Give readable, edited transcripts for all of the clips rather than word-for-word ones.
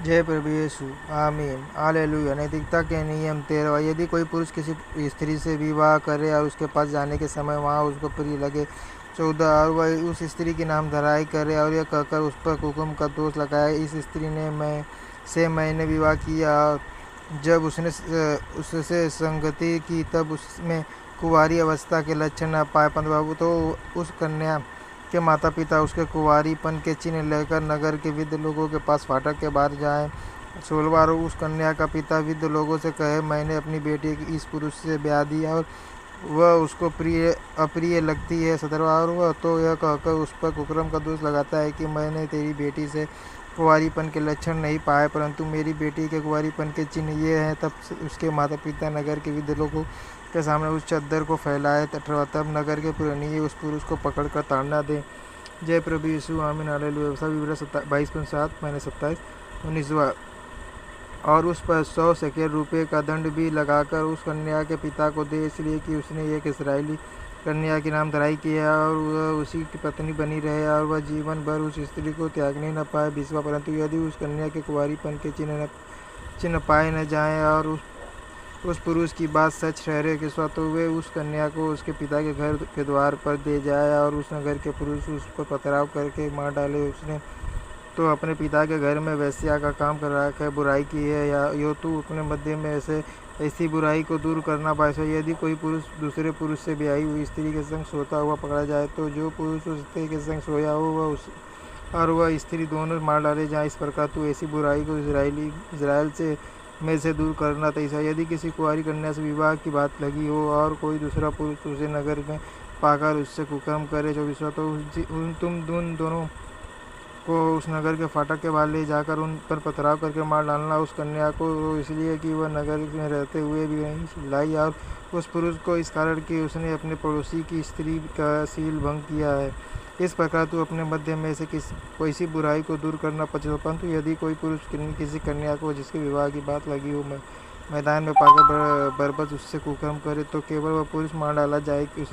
जय प्रभु यीशु। आमीन। हालेलुया। नैतिकता के नियम 13। यदि कोई पुरुष किसी स्त्री से विवाह करे और उसके पास जाने के समय वहाँ उसको प्रिय लगे। 14। और वह उस स्त्री की नामधराई करे और यह कहकर उस पर हुक्म का दोष लगाए, इस स्त्री ने मैंने विवाह किया। जब उसने उससे संगति की तब उसमें कुंवारी अवस्था के लक्षण न पाए, 15, तो उस कन्या के माता पिता उसके कुंवारीपन के चिन्ह लेकर नगर के वृद्ध लोगों के पास फाटक के बाहर जाएं। 16। उस कन्या का पिता वृद्ध लोगों से कहे, मैंने अपनी बेटी इस पुरुष से ब्याह दिया और वह उसको अप्रिय लगती है। 17। और वह तो यह कहकर उस पर कुकर्म का दोष लगाता है कि मैंने तेरी बेटी से कुंवारीपन के लक्षण नहीं पाए, परंतु मेरी बेटी के कुंवारीपन के चिन्ह ये हैं। तब उसके माता पिता नगर के वृद्ध लोगों के सामने उस चद्दर को फैलाए। 18। तब नगर के पुरनिये उस पुरुष को पकड़कर ताड़ना दें। जय प्रभु यीशु। आमीन। हालेलुया। 22:27-27। 19। और उस पर 100 शेकेल रुपये का दंड भी लगाकर उस कन्या के पिता को दे, इसलिए कि उसने एक इस्राएली कन्या की नामधराई किया और वह उसी की पत्नी बनी रहे और वह जीवन भर उस स्त्री को त्यागने न पाए। 20। परंतु यदि उस कन्या के कुंवारीपन के चिन्ह पाए न जाएं और उस पुरुष की बात सच ठहरे कि तो वे उस कन्या को उसके पिता के घर के द्वार पर दे जाए और उस नगर के पुरुष उस पर पथराव करके मार डाले, उसने तो अपने पिता के घर में वेश्या का काम कर रखा है, बुराई की है, या यो तू अपने मध्य में ऐसी बुराई को दूर करना पाए। यदि कोई पुरुष दूसरे पुरुष से ब्याही हुई स्त्री के संग सोता हुआ पकड़ा जाए, तो जो पुरुष उस स्त्री के संग सोया हो वह स्त्री दोनों मार डाले जाए। इस प्रकार तू ऐसी बुराई को इजराइल से दूर करना। 23। यदि किसी कुंवारी कन्या से विवाह की बात लगी हो और कोई दूसरा पुरुष उसे नगर में पाकर उससे कुकर्म करे। 24। तो तुम दोनों को उस नगर के फाटक के बाहर ले जाकर उन पर पथराव करके मार डालना, उस कन्या को इसलिए कि वह नगर में रहते हुए भी नहीं लाई, और उस पुरुष को इस कारण कि उसने अपने पड़ोसी की स्त्री का सील भंग किया है। इस प्रकार तू अपने मध्य में से कोई बुराई को दूर करना। 25। परंतु यदि कोई पुरुष किसी कन्या को जिसके विवाह की बात लगी हो मैदान में पाकर बरबस उससे कुकर्म करे, तो केवल वह पुरुष मार डाला जाए कि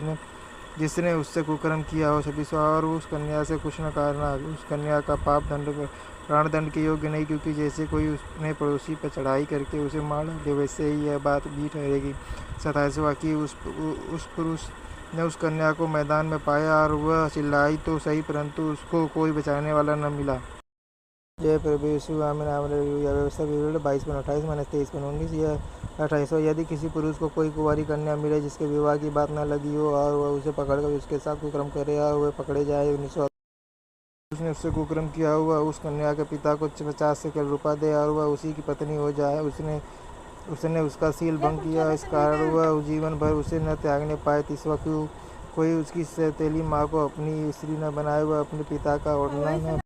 जिसने उससे कुकर्म किया हो। 26। और उस कन्या से कुछ न करना, उस कन्या का पाप प्राणदंड के योग्य नहीं, क्योंकि जैसे कोई उसने पड़ोसी पर चढ़ाई करके उसे मार डाले, वैसे ही यह बात भी ठहरेगी। 27। कि उस पुरुष ने उस कन्या को मैदान में पाया और वह चिल्लाई तो सही, परंतु उसको कोई बचाने वाला न मिला। जय प्रभु यीशु। आमीन। हालेलुया। व्यवस्था विवरण 22:28-23-19 या 28। यदि किसी पुरुष को कोई कुंवारी कन्या मिले जिसके विवाह की बात न लगी हो और वह उसे पकड़कर उसके साथ कुकर्म करे और वह पकड़े जाए। 19। उसने उससे कुकर्म किया हुआ उस कन्या के पिता को 50 शेकेल रुपया दे और वह उसी की पत्नी हो जाए। उसने उसका सील भंग किया, इस कारण वह जीवन भर उसे न त्यागने पाए। 30। कोई उसकी सौतेली माँ को अपनी स्त्री न बनाए, वह अपने पिता का ओढ़ना न